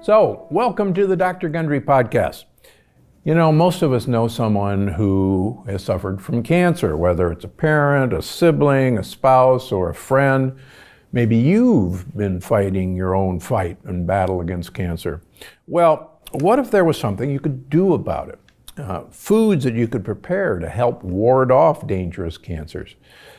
So, welcome to the Dr. Gundry podcast. You know, most of us know someone who has suffered from cancer, whether it's a parent, a sibling, a spouse, or a friend. Maybe you've been fighting your own fight and battle against cancer. Well, what if there was something you could do about it? Foods that you could prepare to help ward off dangerous cancers.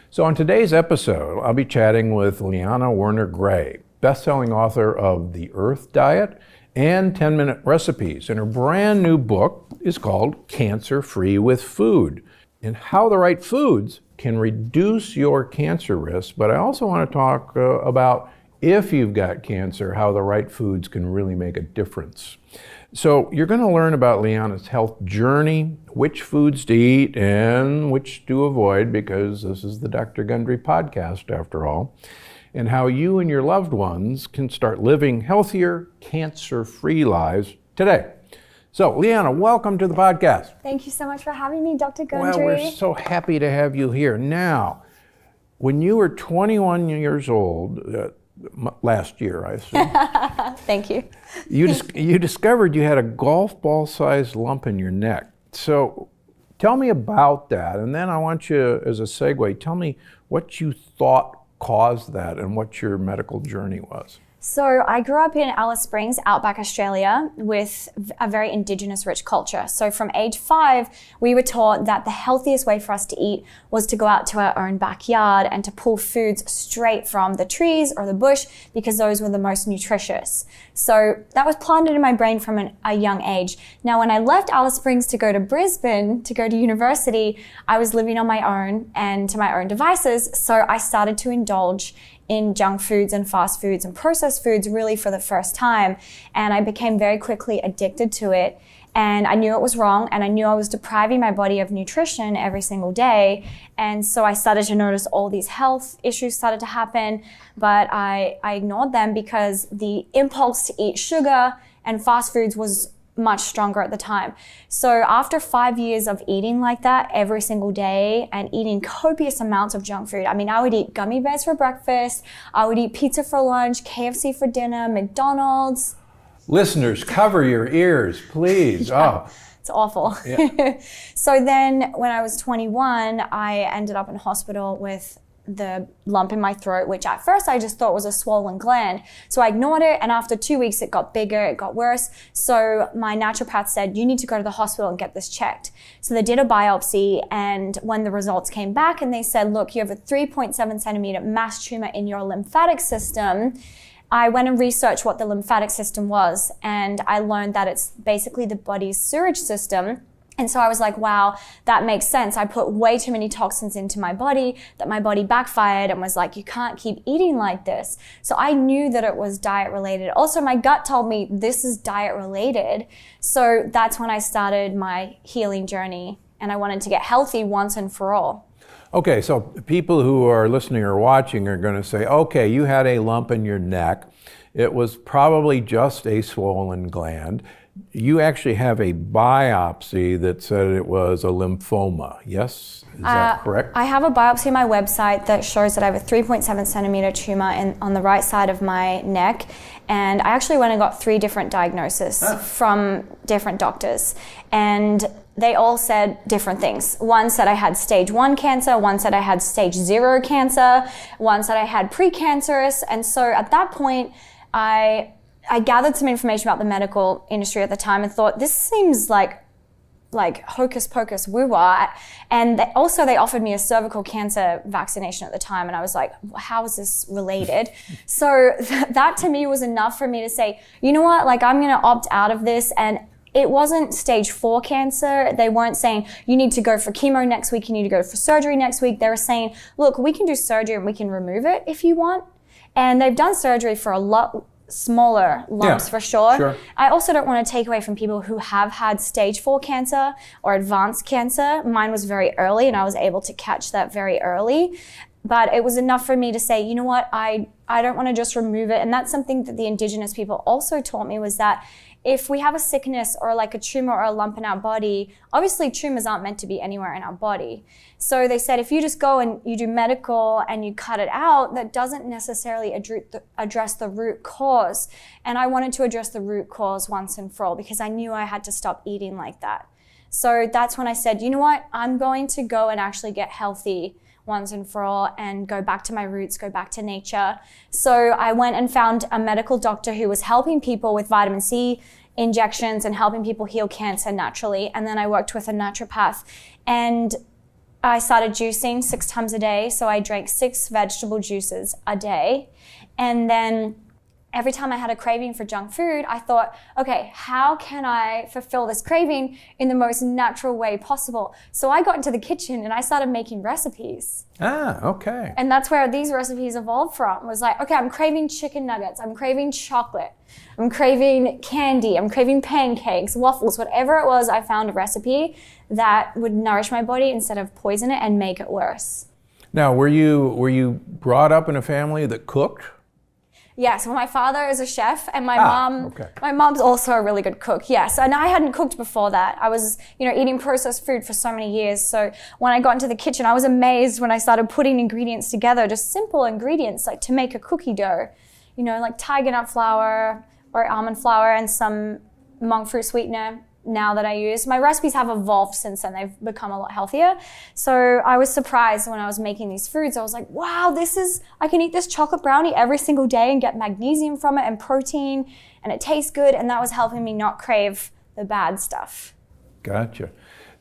So on today's episode, I'll be chatting with Liana Werner-Gray, best-selling author of The Earth Diet and 10-Minute Recipes. And her brand new book is called Cancer Free with Food, and how the right foods can reduce your cancer risk. But I also want to talk about if you've got cancer, how the right foods can really make a difference. So you're going to learn about Liana's health journey, which foods to eat and which to avoid, because this is the Dr. Gundry podcast after all, and how you and your loved ones can start living healthier, cancer-free lives today. So, Liana, welcome to the podcast. Thank you so much for having me, Dr. Gundry. Well, we're so happy to have you here. Now, when you were 21 years old, last year, I assume. Thank you. You discovered you had a golf ball-sized lump in your neck. So tell me about that, and then I want you, as a segue, tell me what you thought caused that and what your medical journey was. So I grew up in Alice Springs, outback Australia, with a very indigenous rich culture. So from age 5, we were taught that the healthiest way for us to eat was to go out to our own backyard and to pull foods straight from the trees or the bush, because those were the most nutritious. So that was planted in my brain from a young age. Now, when I left Alice Springs to go to Brisbane, to go to university, I was living on my own and to my own devices. So I started to indulge in junk foods and fast foods and processed foods really for the first time. And I became very quickly addicted to it. And I knew it was wrong, and I knew I was depriving my body of nutrition every single day. And so I started to notice all these health issues started to happen, but I ignored them because the impulse to eat sugar and fast foods was much stronger at the time. So after 5 years of eating like that every single day and eating copious amounts of junk food, I mean, I would eat gummy bears for breakfast, I would eat pizza for lunch, KFC for dinner, McDonald's. Listeners, cover your ears, please. Yeah, oh, it's awful. Yeah. So then when I was 21, I ended up in hospital with the lump in my throat, which at first I just thought was a swollen gland. So I ignored it, and after 2 weeks it got bigger, it got worse. So my naturopath said, you need to go to the hospital and get this checked. So they did a biopsy, and when the results came back and they said, look, you have a 3.7 centimeter mass tumor in your lymphatic system, I went and researched what the lymphatic system was, and I learned that it's basically the body's sewage system. And so I was like, wow, that makes sense. I put way too many toxins into my body, that my body backfired and was like, you can't keep eating like this. So I knew that it was diet related. Also, my gut told me this is diet related. So that's when I started my healing journey, and I wanted to get healthy once and for all. Okay, so people who are listening or watching are going to say, okay, you had a lump in your neck. It was probably just a swollen gland. You actually have a biopsy that said it was a lymphoma, yes? Is that correct? I have a biopsy on my website that shows that I have a 3.7 centimeter tumor on the right side of my neck. And I actually went and got 3 different diagnoses from different doctors. And they all said different things. One said I had stage 1 cancer, one said I had stage 0 cancer, one said I had precancerous. And so at that point, I gathered some information about the medical industry at the time and thought, this seems like hocus pocus woo-wah. And they offered me a cervical cancer vaccination at the time. And I was like, how is this related? So that to me was enough for me to say, you know what, like I'm going to opt out of this. And it wasn't stage 4 cancer. They weren't saying, you need to go for chemo next week, you need to go for surgery next week. They were saying, look, we can do surgery and we can remove it if you want. And they've done surgery for a lot smaller lumps, for sure. I also don't want to take away from people who have had stage 4 cancer or advanced cancer. Mine was very early and I was able to catch that very early. But it was enough for me to say, you know what, I don't want to just remove it. And that's something that the indigenous people also taught me, was that if we have a sickness or like a tumor or a lump in our body, obviously tumors aren't meant to be anywhere in our body. So they said, if you just go and you do medical and you cut it out, that doesn't necessarily address the root cause. And I wanted to address the root cause once and for all, because I knew I had to stop eating like that. So that's when I said, you know what, I'm going to go and actually get healthy once and for all and go back to my roots, go back to nature. So I went and found a medical doctor who was helping people with vitamin C injections and helping people heal cancer naturally. And then I worked with a naturopath, and I started juicing 6 times a day. So I drank 6 vegetable juices a day. And then every time I had a craving for junk food, I thought, okay, how can I fulfill this craving in the most natural way possible? So I got into the kitchen and I started making recipes. Ah, okay. And that's where these recipes evolved from. Was like, okay, I'm craving chicken nuggets, I'm craving chocolate, I'm craving candy, I'm craving pancakes, waffles, whatever it was. I found a recipe that would nourish my body instead of poison it and make it worse. Now, were you brought up in a family that cooked? Yes, well, my father is a chef, and my mom's also a really good cook. Yes, and I hadn't cooked before that. I was, eating processed food for so many years. So when I got into the kitchen, I was amazed when I started putting ingredients together, just simple ingredients like to make a cookie dough, like tiger nut flour or almond flour and some monk fruit sweetener. Now that I use, my recipes have evolved since then. They've become a lot healthier. So I was surprised when I was making these foods. I was like, wow, I can eat this chocolate brownie every single day and get magnesium from it and protein, and it tastes good. And that was helping me not crave the bad stuff. Gotcha.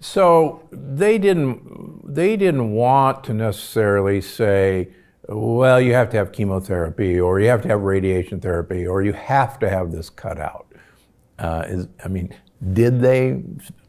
So they didn't want to necessarily say, well, you have to have chemotherapy, or you have to have radiation therapy, or you have to have this cut out. Did they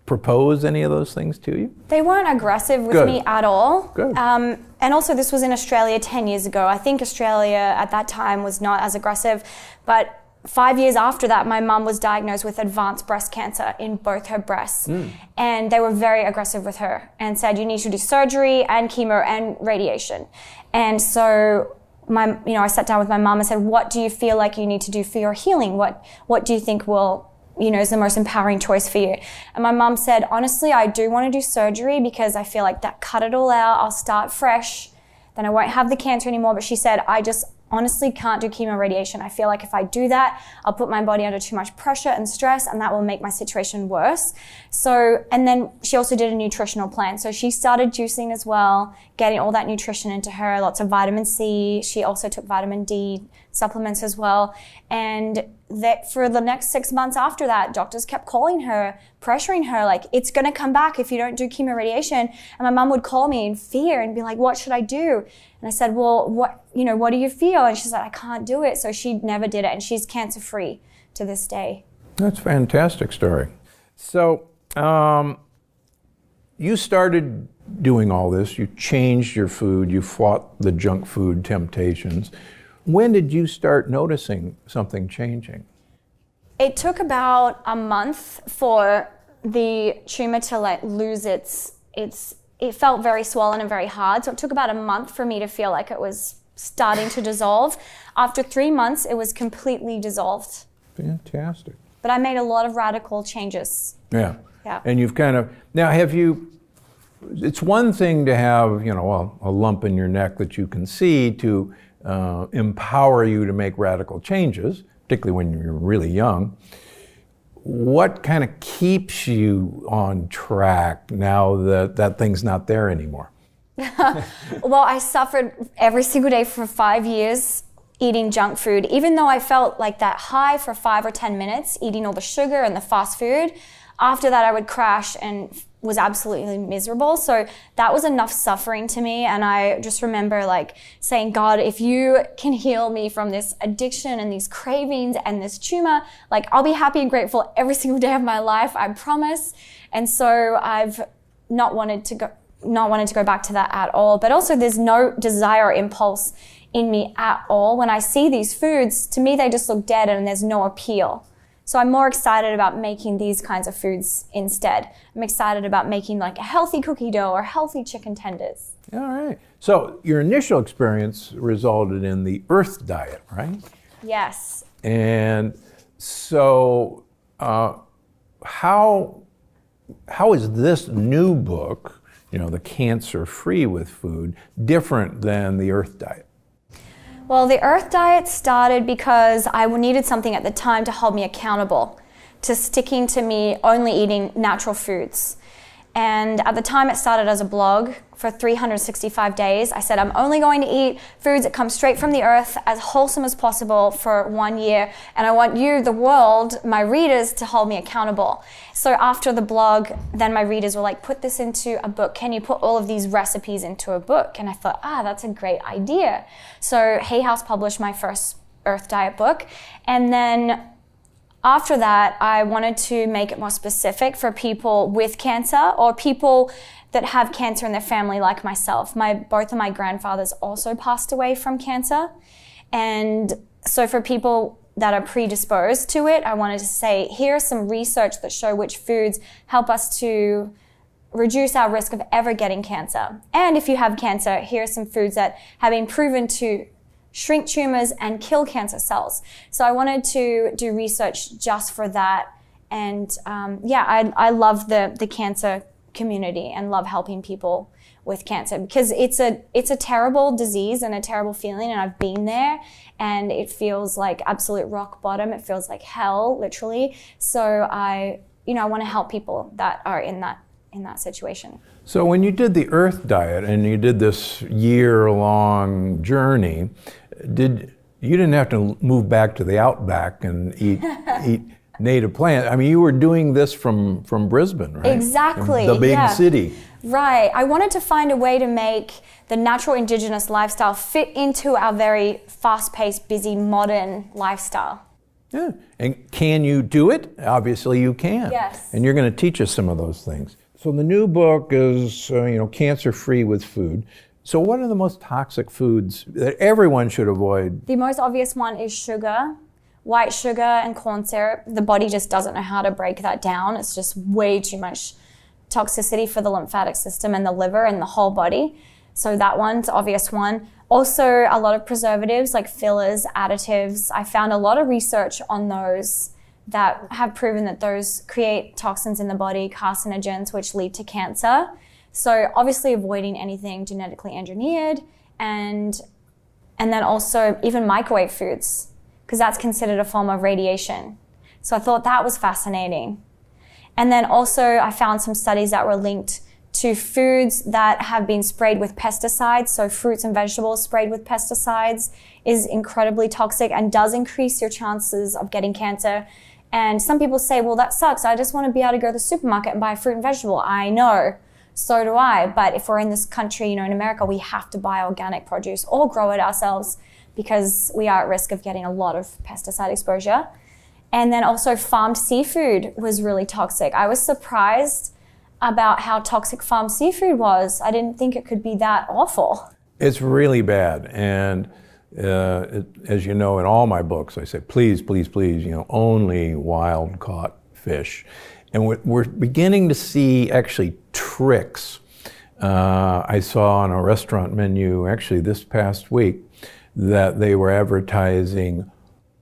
propose any of those things to you? They weren't aggressive with me at all. Good. And also this was in Australia 10 years ago. I think Australia at that time was not as aggressive. But 5 years after that, my mum was diagnosed with advanced breast cancer in both her breasts. And they were very aggressive with her and said, you need to do surgery and chemo and radiation. And so I sat down with my mum and said, what do you feel like you need to do for your healing? What do you think will is the most empowering choice for you? And my mum said, honestly, I do want to do surgery because I feel like that cut it all out. I'll start fresh. Then I won't have the cancer anymore. But she said, I just honestly can't do chemo radiation. I feel like if I do that, I'll put my body under too much pressure and stress, and that will make my situation worse. So, and then she also did a nutritional plan. So she started juicing as well, getting all that nutrition into her, lots of vitamin C. She also took vitamin D supplements as well. And that for the next 6 months after that, doctors kept calling her, pressuring her, like, it's going to come back if you don't do chemo radiation. And my mom would call me in fear and be like, what should I do? And I said, well, what do you feel? And she said, I can't do it. So she never did it. And she's cancer free to this day. That's a fantastic story. So you started doing all this. You changed your food. You fought the junk food temptations. When did you start noticing something changing? It took about a month for the tumor to lose it felt very swollen and very hard. So it took about a month for me to feel like it was starting to dissolve. After 3 months, it was completely dissolved. Fantastic. But I made a lot of radical changes. Yeah. Yeah. And you've it's one thing to have, a lump in your neck that you can see to empower you to make radical changes, particularly when you're really young. What kind of keeps you on track now that that thing's not there anymore? Well, I suffered every single day for 5 years eating junk food. Even though I felt like that high for 5 or 10 minutes, eating all the sugar and the fast food, after that I would crash and was absolutely miserable. So that was enough suffering to me. And I just remember saying, God, if you can heal me from this addiction and these cravings and this tumor, I'll be happy and grateful every single day of my life, I promise. And so I've not wanted to go back to that at all. But also there's no desire or impulse in me at all. When I see these foods, to me, they just look dead and there's no appeal. So I'm more excited about making these kinds of foods instead. I'm excited about making like a healthy cookie dough or healthy chicken tenders. All right. So your initial experience resulted in the Earth diet, right? Yes. And so how is this new book, The Cancer Free with Food, different than the Earth diet? Well, the Earth diet started because I needed something at the time to hold me accountable to sticking to me only eating natural foods. And at the time it started as a blog for 365 days. I said, I'm only going to eat foods that come straight from the earth, as wholesome as possible for 1 year. And I want you, the world, my readers, to hold me accountable. So after the blog, then my readers were like, put this into a book. Can you put all of these recipes into a book? And I thought, that's a great idea. So Hay House published my first Earth Diet book. And then after that, I wanted to make it more specific for people with cancer or people that have cancer in their family like myself. Both of my grandfathers also passed away from cancer. And so for people that are predisposed to it, I wanted to say, here's some research that show which foods help us to reduce our risk of ever getting cancer. And if you have cancer, here are some foods that have been proven to shrink tumors and kill cancer cells. So I wanted to do research just for that. And I love the cancer community and love helping people with cancer because it's a terrible disease and a terrible feeling, and I've been there, and it feels like absolute rock bottom. It feels like hell, literally. So I want to help people that are in that situation. So when you did the Earth diet and you did this year-long journey, you didn't have to move back to the outback and eat native plants. I mean, you were doing this from Brisbane, right? Exactly. The big city. Right. I wanted to find a way to make the natural indigenous lifestyle fit into our very fast-paced, busy, modern lifestyle. Yeah. And can you do it? Obviously you can. Yes. And you're going to teach us some of those things. So the new book is, Cancer Free with Food. So what are the most toxic foods that everyone should avoid? The most obvious one is sugar, white sugar and corn syrup. The body just doesn't know how to break that down. It's just way too much toxicity for the lymphatic system and the liver and the whole body. So that one's an obvious one. Also, a lot of preservatives like fillers, additives. I found a lot of research on those that have proven that those create toxins in the body, carcinogens, which lead to cancer. So obviously avoiding anything genetically engineered, and then also even microwave foods, because that's considered a form of radiation. So I thought that was fascinating. And then also I found some studies that were linked to foods that have been sprayed with pesticides. So fruits and vegetables sprayed with pesticides is incredibly toxic and does increase your chances of getting cancer. And some people say, well, that sucks. I just want to be able to go to the supermarket and buy a fruit and vegetable. I know. So do I. But if we're in this country, in America, we have to buy organic produce or grow it ourselves because we are at risk of getting a lot of pesticide exposure. And then also farmed seafood was really toxic. I was surprised about how toxic farmed seafood was. I didn't think it could be that awful. It's really bad. And as you know, in all my books, I say, please, please, please, only wild caught fish. And we're beginning to see actually tricks. I saw on a restaurant menu actually this past week that they were advertising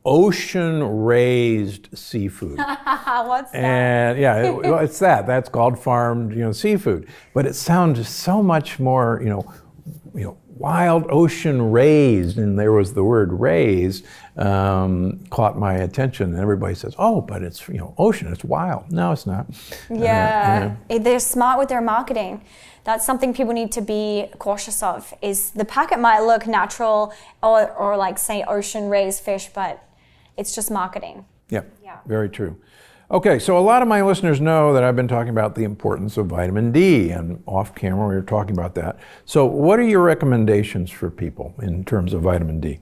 ocean-raised seafood. What's that? And yeah, it's that. That's called farmed, seafood. But it sounds so much more, wild ocean raised, and there was the word raised, caught my attention. And everybody says, oh, but it's, ocean, it's wild. No, it's not. Yeah, they're smart with their marketing. That's something people need to be cautious of, is the packet might look natural or like say ocean raised fish, but it's just marketing. Yeah, very true. Okay, so a lot of my listeners know that I've been talking about the importance of vitamin D, and off camera we were talking about that. So what are your recommendations for people in terms of vitamin D?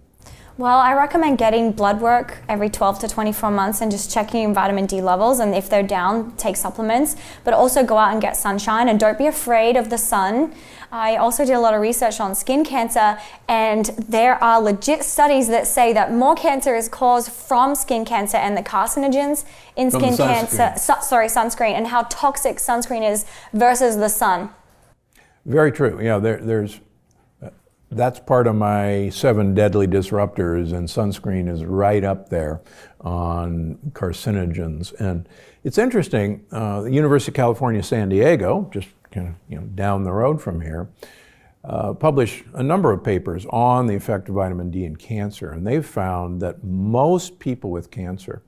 Well, I recommend getting blood work every 12 to 24 months and just checking your vitamin D levels. And if they're down, take supplements. But also go out and get sunshine and don't be afraid of the sun. I also did a lot of research on skin cancer, and there are legit studies that say that more cancer is caused from skin cancer and the carcinogens in skin cancer, sunscreen, and how toxic sunscreen is versus the sun. Very true. That's part of my 7 deadly disruptors, and sunscreen is right up there on carcinogens. And it's interesting, the University of California, San Diego, just kind of down the road from here, published a number of papers on the effect of vitamin D in cancer, and they've found that most people with cancer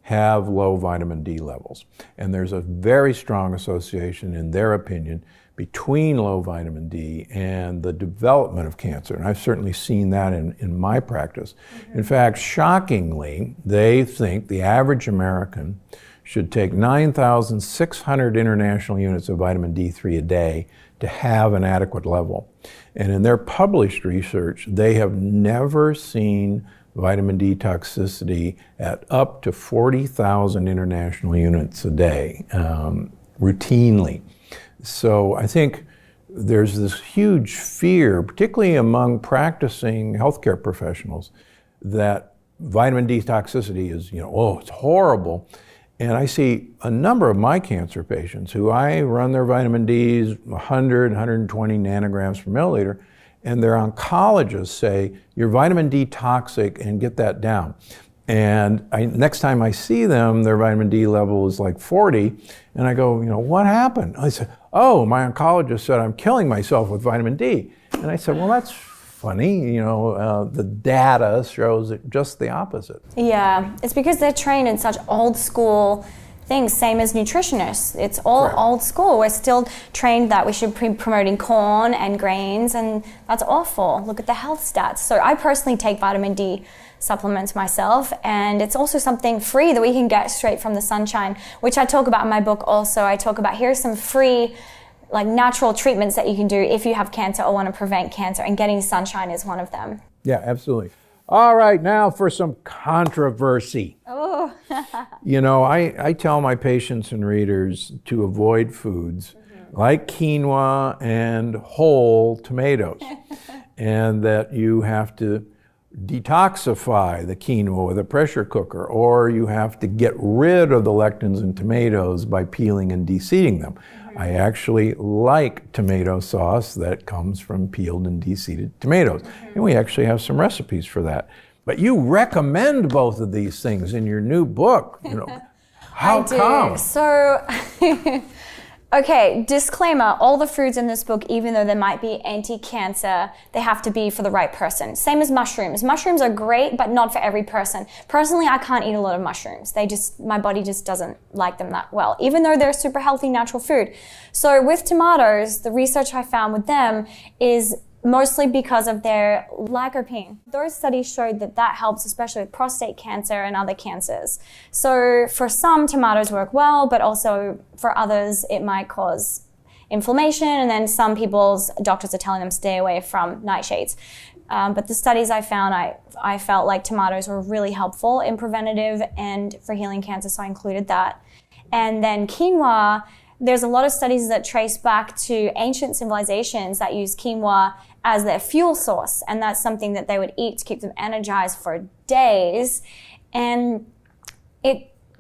have low vitamin D levels. And there's a very strong association, in their opinion, between low vitamin D and the development of cancer. And I've certainly seen that in my practice. Mm-hmm. In fact, shockingly, they think the average American should take 9,600 international units of vitamin D3 a day to have an adequate level. And in their published research, they have never seen vitamin D toxicity at up to 40,000 international units a day, routinely. So I think there's this huge fear, particularly among practicing healthcare professionals, that vitamin D toxicity is, it's horrible. And I see a number of my cancer patients who I run their vitamin Ds 100, 120 nanograms per milliliter, and their oncologists say, you're vitamin D toxic and get that down. And next time I see them, their vitamin D level is like 40, and I go, what happened? I said, oh, my oncologist said I'm killing myself with vitamin D. And I said, well, that's funny, the data shows it just the opposite. Yeah, it's because they're trained in such old school things, same as nutritionists. It's all Correct. Old school. We're still trained that we should be promoting corn and grains, and that's awful. Look at the health stats. So I personally take vitamin D supplements myself, and it's also something free that we can get straight from the sunshine, which I talk about in my book also. I talk about here's some free natural treatments that you can do if you have cancer or want to prevent cancer, and getting sunshine is one of them. Yeah, absolutely. All right, now for some controversy. Oh. I tell my patients and readers to avoid foods like quinoa and whole tomatoes, and that you have to detoxify the quinoa with a pressure cooker, or you have to get rid of the lectins in tomatoes by peeling and de-seeding them. I actually like tomato sauce that comes from peeled and de-seeded tomatoes. And we actually have some recipes for that. But you recommend both of these things in your new book. How come? So, okay, disclaimer, all the foods in this book, even though they might be anti-cancer, they have to be for the right person. Same as mushrooms. Mushrooms are great, but not for every person. Personally, I can't eat a lot of mushrooms. My body just doesn't like them that well, even though they're super healthy, natural food. So with tomatoes, the research I found with them is mostly because of their lycopene. Those studies showed that helps, especially with prostate cancer and other cancers. So for some, tomatoes work well, but also for others, it might cause inflammation. And then some people's doctors are telling them stay away from nightshades. But the studies I found, I felt like tomatoes were really helpful in preventative and for healing cancer, so I included that. And then quinoa, there's a lot of studies that trace back to ancient civilizations that use quinoa as their fuel source, and that's something that they would eat to keep them energized for days. And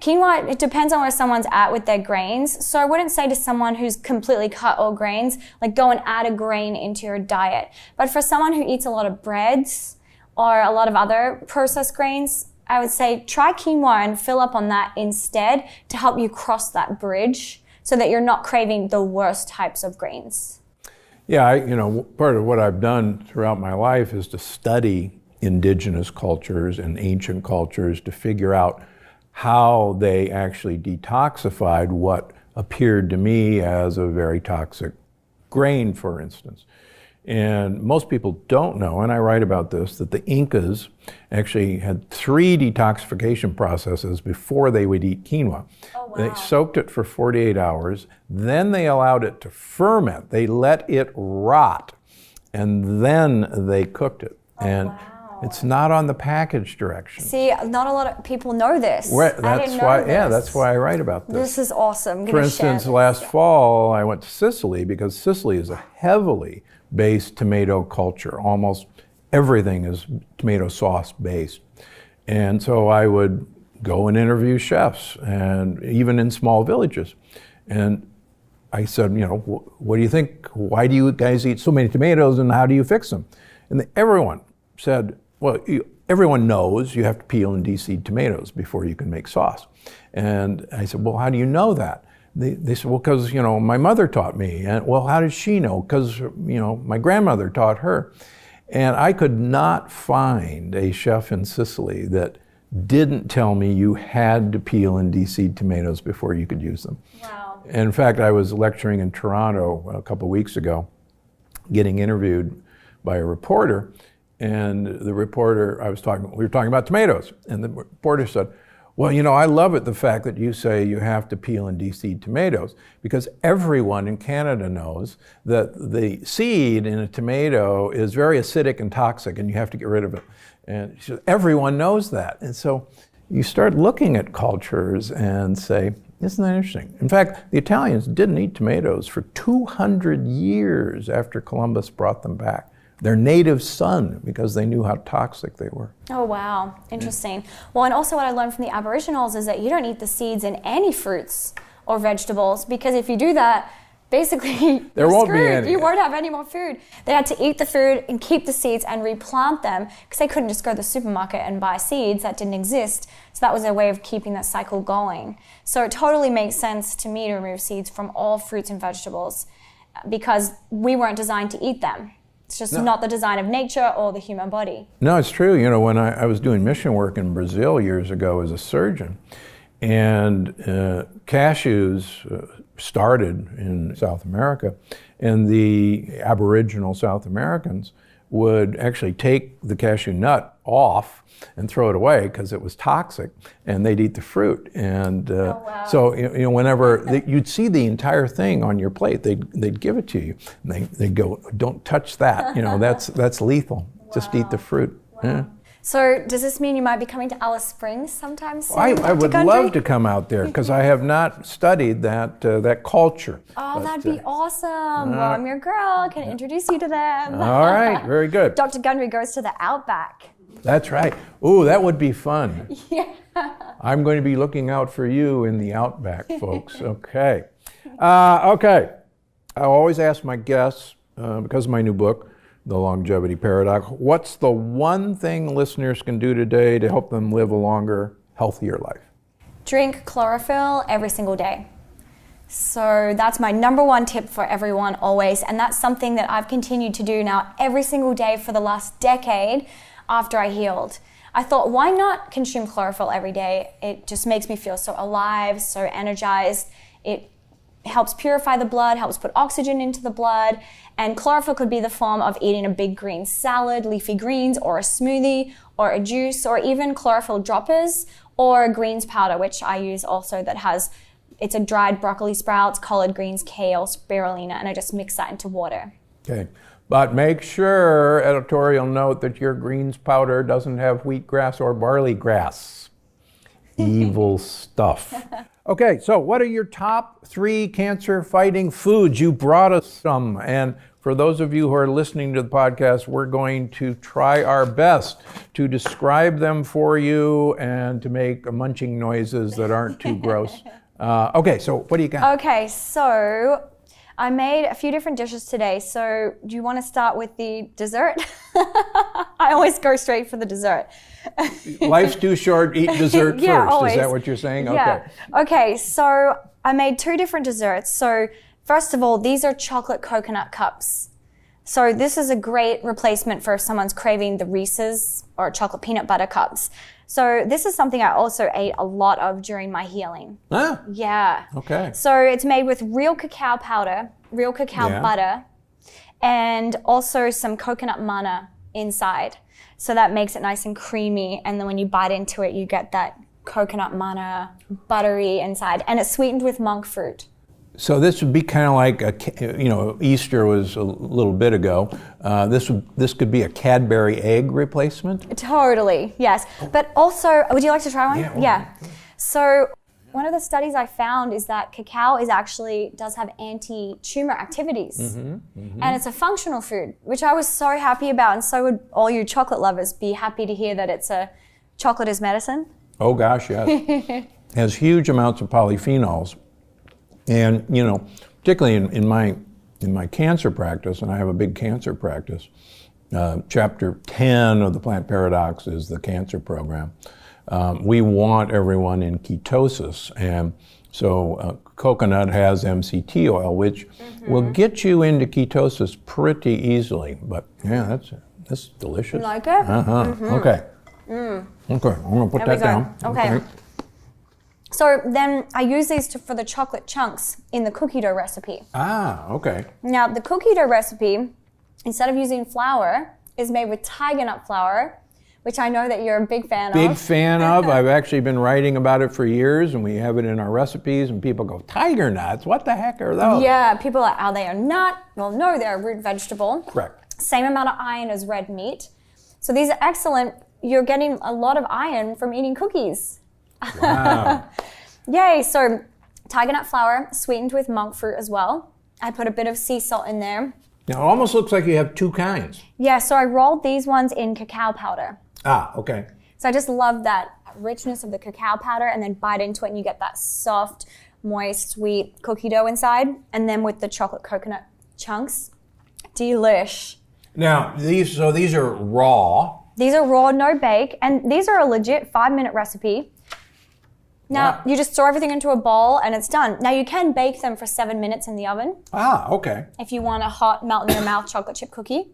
quinoa, it depends on where someone's at with their grains. So I wouldn't say to someone who's completely cut all grains, go and add a grain into your diet. But for someone who eats a lot of breads or a lot of other processed grains, I would say try quinoa and fill up on that instead to help you cross that bridge so that you're not craving the worst types of grains. Yeah, part of what I've done throughout my life is to study indigenous cultures and ancient cultures to figure out how they actually detoxified what appeared to me as a very toxic grain, for instance. And most people don't know, and I write about this, that the Incas actually had 3 detoxification processes before they would eat quinoa. Oh, wow. They soaked it for 48 hours, then they allowed it to ferment. They let it rot, and then they cooked it. Oh, wow. It's not on the package directions. See, not a lot of people know this. That's why I write about this. This is awesome. For instance, last fall I went to Sicily because Sicily is a heavily based tomato culture. Almost everything is tomato sauce based. And so I would go and interview chefs, and even in small villages. And I said, what do you think? Why do you guys eat so many tomatoes, and how do you fix them? And everyone said, well, everyone knows you have to peel and de-seed tomatoes before you can make sauce. And I said, well, how do you know that? They said, well, because, my mother taught me. And, well, how did she know? Because, my grandmother taught her. And I could not find a chef in Sicily that didn't tell me you had to peel and de-seed tomatoes before you could use them. Wow. In fact, I was lecturing in Toronto a couple of weeks ago, getting interviewed by a reporter, and the reporter, we were talking about tomatoes, and the reporter said, well, I love it, the fact that you say you have to peel and de-seed tomatoes, because everyone in Canada knows that the seed in a tomato is very acidic and toxic, and you have to get rid of it. And she said, everyone knows that. And so you start looking at cultures and say, isn't that interesting? In fact, the Italians didn't eat tomatoes for 200 years after Columbus brought them back. Their native son, because they knew how toxic they were. Oh, wow. Interesting. Well, and also what I learned from the Aboriginals is that you don't eat the seeds in any fruits or vegetables, because if you do that, basically there won't be any. You won't have any more food. They had to eat the food and keep the seeds and replant them, because they couldn't just go to the supermarket and buy seeds that didn't exist. So that was their way of keeping that cycle going. So it totally makes sense to me to remove seeds from all fruits and vegetables, because we weren't designed to eat them. It's just not the design of nature or the human body. No, it's true. When I was doing mission work in Brazil years ago as a surgeon, and cashews started in South America, and the Aboriginal South Americans would actually take the cashew nut off and throw it away because it was toxic, and they'd eat the fruit. And so whenever you'd see the entire thing on your plate, they'd give it to you, and they'd go, don't touch that, that's lethal. Just eat the fruit. Wow. Yeah. So does this mean you might be coming to Alice Springs sometime soon? I would love to come out there, because I have not studied that culture. Oh, that'd be awesome. Well, I'm your girl. Can introduce you to them. All right, very good. Dr. Gundry goes to the Outback. That's right. Ooh, that would be fun. Yeah. I'm going to be looking out for you in the Outback, folks. Okay. Okay. I always ask my guests, because of my new book, The Longevity Paradox, what's the one thing listeners can do today to help them live a longer, healthier life? Drink chlorophyll every single day. So that's my number one tip for everyone always, and that's something that I've continued to do now every single day for the last decade after I healed. I thought, why not consume chlorophyll every day? It just makes me feel so alive, so energized. It helps purify the blood, helps put oxygen into the blood, and chlorophyll could be the form of eating a big green salad, leafy greens, or a smoothie, or a juice, or even chlorophyll droppers, or greens powder, which I use also, it's a dried broccoli sprouts, collard greens, kale, spirulina, and I just mix that into water. Okay. But make sure, editorial note, that your greens powder doesn't have wheatgrass or barley grass. Evil stuff. Okay, so what are your top 3 cancer-fighting foods? You brought us some, and for those of you who are listening to the podcast, we're going to try our best to describe them for you and to make munching noises that aren't too gross. Okay, so what do you got? Okay, so I made a few different dishes today. So do you want to start with the dessert? I always go straight for the dessert. Life's too short, eat dessert yeah, first. Always. Is that what you're saying? Yeah. Okay, so I made 2 different desserts. So first of all, these are chocolate coconut cups. So this is a great replacement for if someone's craving the Reese's or chocolate peanut butter cups. So this is something I also ate a lot of during my healing. Ah. Yeah. Okay. So it's made with real cacao powder, real cacao butter, and also some coconut manna inside. So that makes it nice and creamy. And then when you bite into it, you get that coconut manna buttery inside. And it's sweetened with monk fruit. So this would be kind of like Easter was a little bit ago. This could be a Cadbury egg replacement. Totally, yes. But also, would you like to try one? Yeah. So one of the studies I found is that cacao does have anti-tumor activities. And it's a functional food, which I was so happy about, and so would all you chocolate lovers be happy to hear that chocolate is medicine. Oh gosh, yes. Has huge amounts of polyphenols. And, particularly in my cancer practice, and I have a big cancer practice, chapter 10 of the Plant Paradox is the cancer program. We want everyone in ketosis. And so coconut has MCT oil, which will get you into ketosis pretty easily. But yeah, that's delicious. You like it? Okay. Okay, I'm going to put that down. Okay. So then I use these for the chocolate chunks in the cookie dough recipe. Ah, okay. Now the cookie dough recipe, instead of using flour, is made with tiger nut flour, which I know that you're a big fan of. Big fan of. I've actually been writing about it for years, and we have it in our recipes, and people go, tiger nuts? What the heck are those? Yeah, people are like, are they a nut? Well, no, they're a root vegetable. Correct. Same amount of iron as red meat. So these are excellent. You're getting a lot of iron from eating cookies. Wow. Yay, so tiger nut flour, sweetened with monk fruit as well. I put a bit of sea salt in there. Now, it almost looks like you have two kinds. Yeah, so I rolled these ones in cacao powder. Ah, okay. So I just love that richness of the cacao powder, and then bite into it and you get that soft, moist, sweet cookie dough inside. And then with the chocolate coconut chunks, delish. Now, these are raw. These are raw, no bake, and these are a legit 5-minute recipe. Now, you just store everything into a bowl and it's done. Now, you can bake them for 7 minutes in the oven. Ah, okay. If you want a hot, melt-in-your-mouth chocolate chip cookie.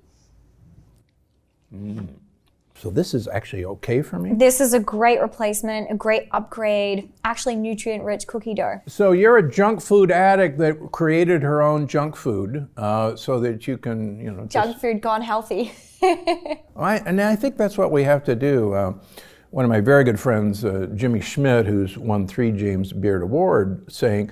So this is actually okay for me? This is a great replacement, a great upgrade, actually nutrient-rich cookie dough. So you're a junk food addict that created her own junk food so that you can, Junk food gone healthy. And I think that's what we have to do. One of my very good friends, Jimmy Schmidt, who's won 3 James Beard Award, saying,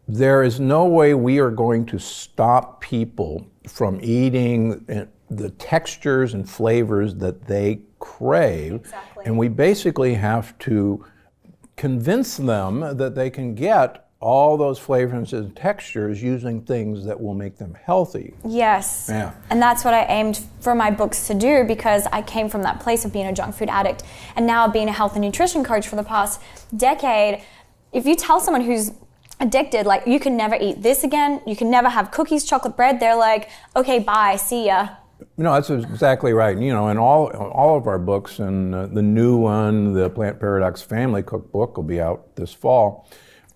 there is no way we are going to stop people from eating the textures and flavors that they crave. Exactly. And we basically have to convince them that they can get all those flavors and textures using things that will make them healthy. Yes. Yeah. And that's what I aimed for my books to do, because I came from that place of being a junk food addict and now being a health and nutrition coach for the past decade. If you tell someone who's addicted, like, you can never eat this again, you can never have cookies, chocolate bread, they're like, okay, bye, see ya. No, that's exactly right. In all of our books, and the new one, the Plant Paradox Family Cookbook, will be out this fall.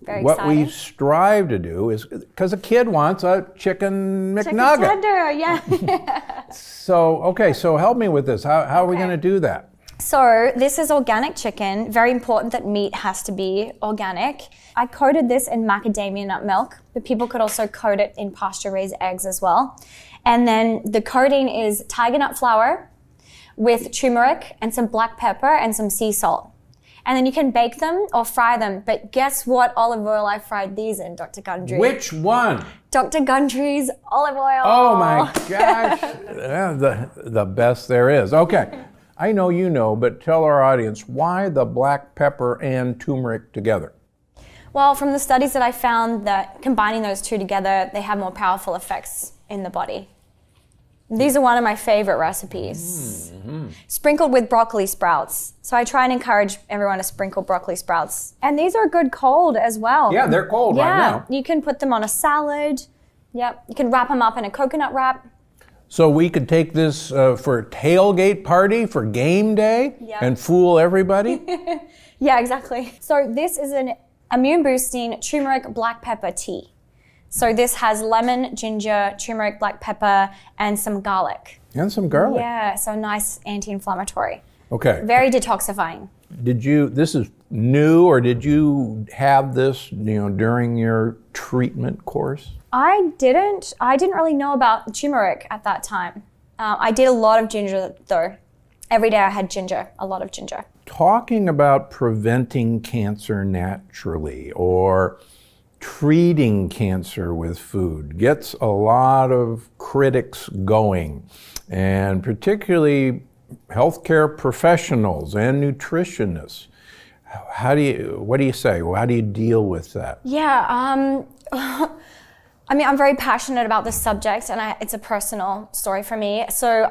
Very what exciting. we strive to do is, because a kid wants a chicken McNugget. Chicken tender, yeah. So help me with this. How are we going to do that? So this is organic chicken. Very important that meat has to be organic. I coated this in macadamia nut milk, but people could also coat it in pasture-raised eggs as well. And then the coating is tiger nut flour with turmeric and some black pepper and some sea salt. And then you can bake them or fry them. But guess what olive oil I fried these in, Dr. Gundry? Which one? Dr. Gundry's olive oil. Oh my gosh. the best there is. Okay. I know you know, but tell our audience, why the black pepper and turmeric together? Well, from the studies that I found, that combining those two together, they have more powerful effects in the body. These are one of my favorite recipes. Sprinkled with broccoli sprouts. So I try and encourage everyone to sprinkle broccoli sprouts. And these are good cold as well. Yeah, they're cold right now. You can put them on a salad. Yep. You can wrap them up in a coconut wrap. So we could take this for a tailgate party for game day and fool everybody? Yeah, exactly. So this is an immune-boosting turmeric black pepper tea. So this has lemon, ginger, turmeric, black pepper, and some garlic. And some garlic. Yeah, so nice anti-inflammatory. Okay. Very detoxifying. This is new, or did you have this, during your treatment course? I didn't really know about turmeric at that time. I did a lot of ginger though. Every day I had ginger, a lot of ginger. Talking about preventing cancer naturally, or treating cancer with food gets a lot of critics going, and particularly healthcare professionals and nutritionists. What do you say? How do you deal with that? Yeah, I mean, I'm very passionate about this subject, and it's a personal story for me. So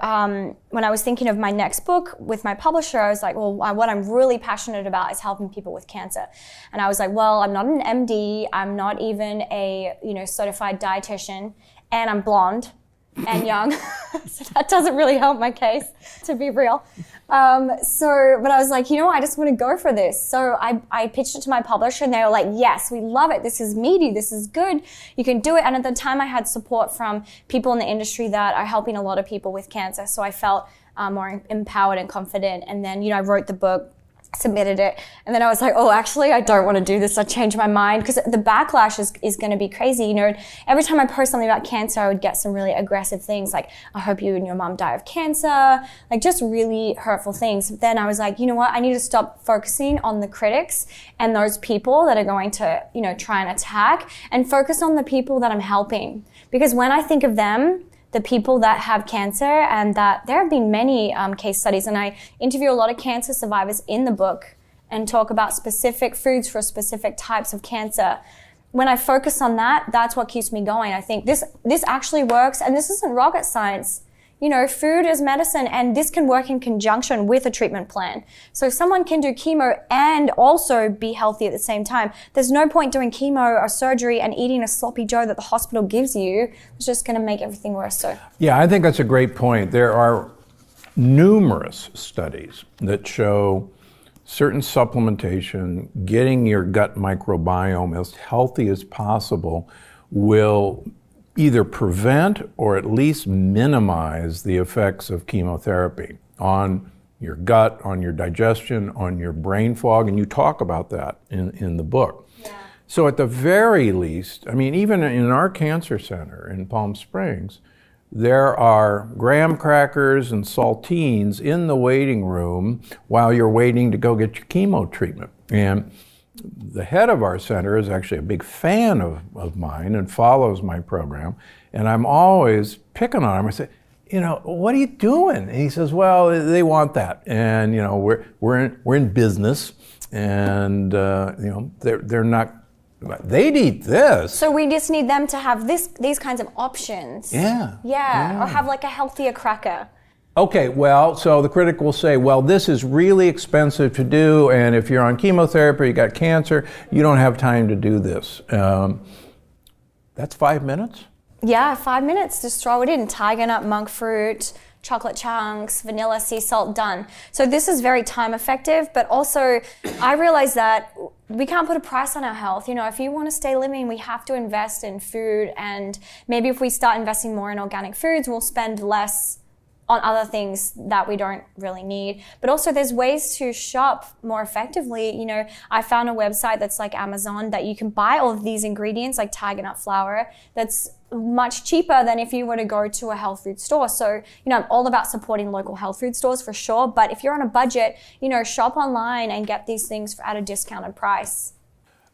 when I was thinking of my next book with my publisher, I was like, well, what I'm really passionate about is helping people with cancer. And I was like, well, I'm not an MD, I'm not even a certified dietitian, and I'm blonde and young. So that doesn't really help my case, to be real. But I was like, I just want to go for this. So I pitched it to my publisher, and they were like, yes, we love it. This is meaty. This is good. You can do it. And at the time I had support from people in the industry that are helping a lot of people with cancer. So I felt more empowered and confident. And then, I wrote the book, submitted it, and then I was like, oh, actually, I don't want to do this. I changed my mind, because the backlash is going to be crazy. Every time I post something about cancer, I would get some really aggressive things like, I hope you and your mom die of cancer, like just really hurtful things. Then I was like, you know what, I need to stop focusing on the critics and those people that are going to, try and attack, and focus on the people that I'm helping. Because when I think of them, the people that have cancer, and that there have been many case studies, and I interview a lot of cancer survivors in the book and talk about specific foods for specific types of cancer. When I focus on that, that's what keeps me going. I think this actually works, and this isn't rocket science. Food is medicine, and this can work in conjunction with a treatment plan. So someone can do chemo and also be healthy at the same time. There's no point doing chemo or surgery and eating a sloppy Joe that the hospital gives you. It's just going to make everything worse. So yeah, I think that's a great point. There are numerous studies that show certain supplementation, getting your gut microbiome as healthy as possible, will either prevent or at least minimize the effects of chemotherapy on your gut, on your digestion, on your brain fog, and you talk about that in the book. Yeah. So at the very least, I mean, even in our cancer center in Palm Springs, there are graham crackers and saltines in the waiting room while you're waiting to go get your chemo treatment. And the head of our center is actually a big fan of mine and follows my program. And I'm always picking on him. I say, what are you doing? And he says, well, they want that. And, we're in business, and, they're not, they'd eat this. So we just need them to have these kinds of options. Yeah. Or have like a healthier cracker. Okay, well, so the critic will say, well, this is really expensive to do, and if you're on chemotherapy, you got cancer, you don't have time to do this. That's 5 minutes? Yeah, 5 minutes. Just throw it in. Tiger nut, monk fruit, chocolate chunks, vanilla, sea salt, done. So this is very time effective, but also I realize that we can't put a price on our health. If you want to stay living, we have to invest in food, and maybe if we start investing more in organic foods, we'll spend less on other things that we don't really need. But also there's ways to shop more effectively. I found a website that's like Amazon that you can buy all of these ingredients like tiger nut flour that's much cheaper than if you were to go to a health food store. So, I'm all about supporting local health food stores for sure. But if you're on a budget, shop online and get these things at a discounted price.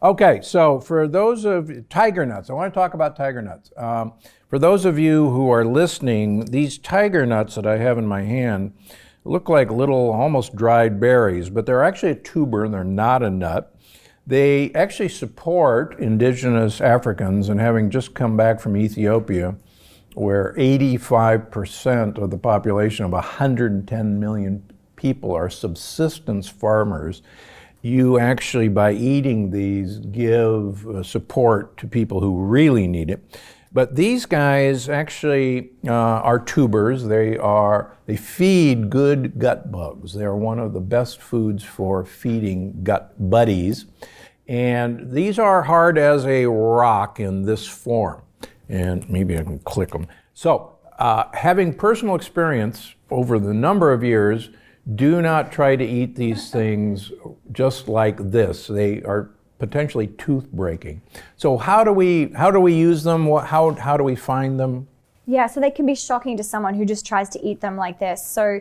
Okay, so for those of tiger nuts, I want to talk about tiger nuts. For those of you who are listening, these tiger nuts that I have in my hand look like little, almost dried berries, but they're actually a tuber and they're not a nut. They actually support indigenous Africans, and having just come back from Ethiopia, where 85% of the population of 110 million people are subsistence farmers, you actually, by eating these, give support to people who really need it. But these guys actually are tubers. They feed good gut bugs. They are one of the best foods for feeding gut buddies. And these are hard as a rock in this form. And maybe I can click them. So having personal experience over the number of years, do not try to eat these things just like this. They are potentially tooth breaking. So how do we use them? How do we find them? Yeah, so they can be shocking to someone who just tries to eat them like this. So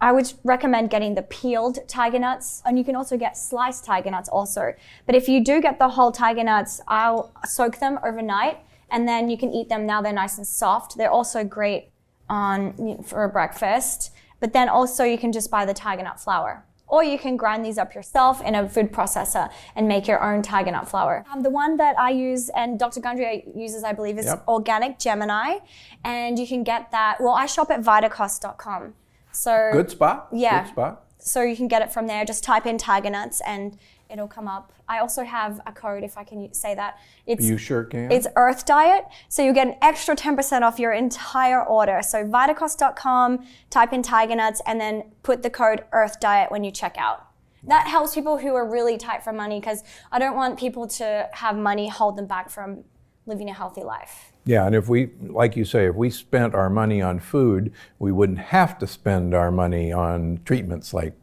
I would recommend getting the peeled tiger nuts, and you can also get sliced tiger nuts also. But if you do get the whole tiger nuts, I'll soak them overnight, and then you can eat them now they're nice and soft. They're also great for a breakfast. But then also you can just buy the tiger nut flour. Or you can grind these up yourself in a food processor and make your own tiger nut flour. The one that I use and Dr. Gundry uses, I believe, is Organic Gemini. And you can get that, well, I shop at vitacost.com. So good spot. Yeah. Good spot. So you can get it from there. Just type in tiger nuts and it'll come up. I also have a code, if I can say that. You sure can. It's Earth Diet. So you get an extra 10% off your entire order. So vitacost.com, type in tiger nuts, and then put the code Earth Diet when you check out. That helps people who are really tight for money, because I don't want people to have money hold them back from living a healthy life. Yeah, and if we, like you say, if we spent our money on food, we wouldn't have to spend our money on treatments like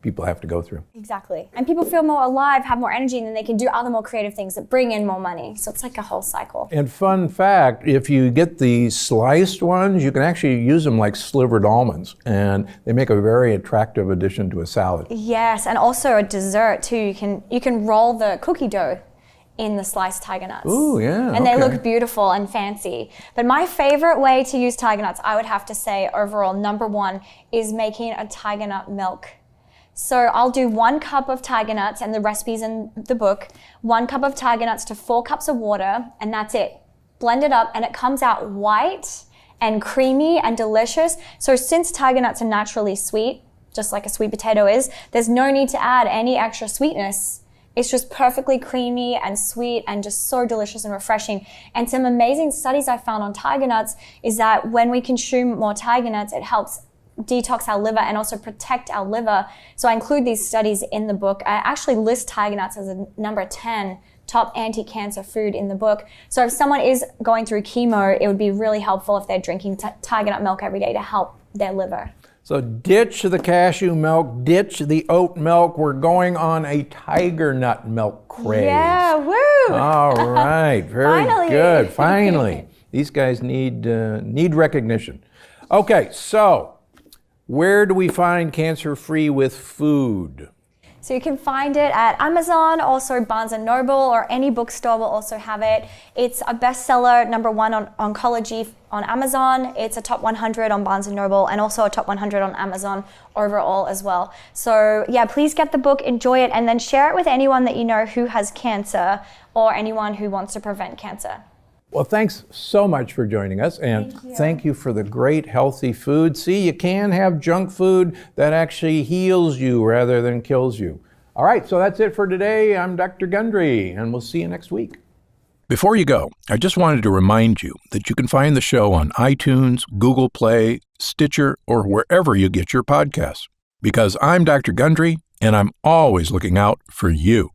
people have to go through. Exactly. And people feel more alive, have more energy, and then they can do other more creative things that bring in more money. So it's like a whole cycle. And fun fact, if you get the sliced ones, you can actually use them like slivered almonds, and they make a very attractive addition to a salad. Yes, and also a dessert too. You can roll the cookie dough in the sliced tiger nuts. Ooh, yeah. And they look beautiful and fancy. But my favorite way to use tiger nuts, I would have to say overall, number one, is making a tiger nut milk. So I'll do 1 cup of tiger nuts, and the recipe's in the book, 1 cup of tiger nuts to 4 cups of water, and that's it. Blend it up, and it comes out white and creamy and delicious. So since tiger nuts are naturally sweet, just like a sweet potato is, there's no need to add any extra sweetness. It's just perfectly creamy and sweet and just so delicious and refreshing. And some amazing studies I found on tiger nuts is that when we consume more tiger nuts, it helps detox our liver and also protect our liver. So I include these studies in the book. I actually list tiger nuts as a number 10 top anti-cancer food in the book. So if someone is going through chemo, it would be really helpful if they're drinking tiger nut milk every day to help their liver. So ditch the cashew milk, ditch the oat milk. We're going on a tiger nut milk craze. Yeah, woo! All right, very Finally. good. Finally, these guys need recognition. Okay, so where do we find Cancer Free with Food? So you can find it at Amazon, also Barnes & Noble, or any bookstore will also have it. It's a bestseller, number 1 on oncology on Amazon. It's a top 100 on Barnes & Noble, and also a top 100 on Amazon overall as well. So yeah, please get the book, enjoy it, and then share it with anyone that you know who has cancer or anyone who wants to prevent cancer. Well, thanks so much for joining us, and thank you for the great healthy food. See, you can have junk food that actually heals you rather than kills you. All right, so that's it for today. I'm Dr. Gundry, and we'll see you next week. Before you go, I just wanted to remind you that you can find the show on iTunes, Google Play, Stitcher, or wherever you get your podcasts. Because I'm Dr. Gundry, and I'm always looking out for you.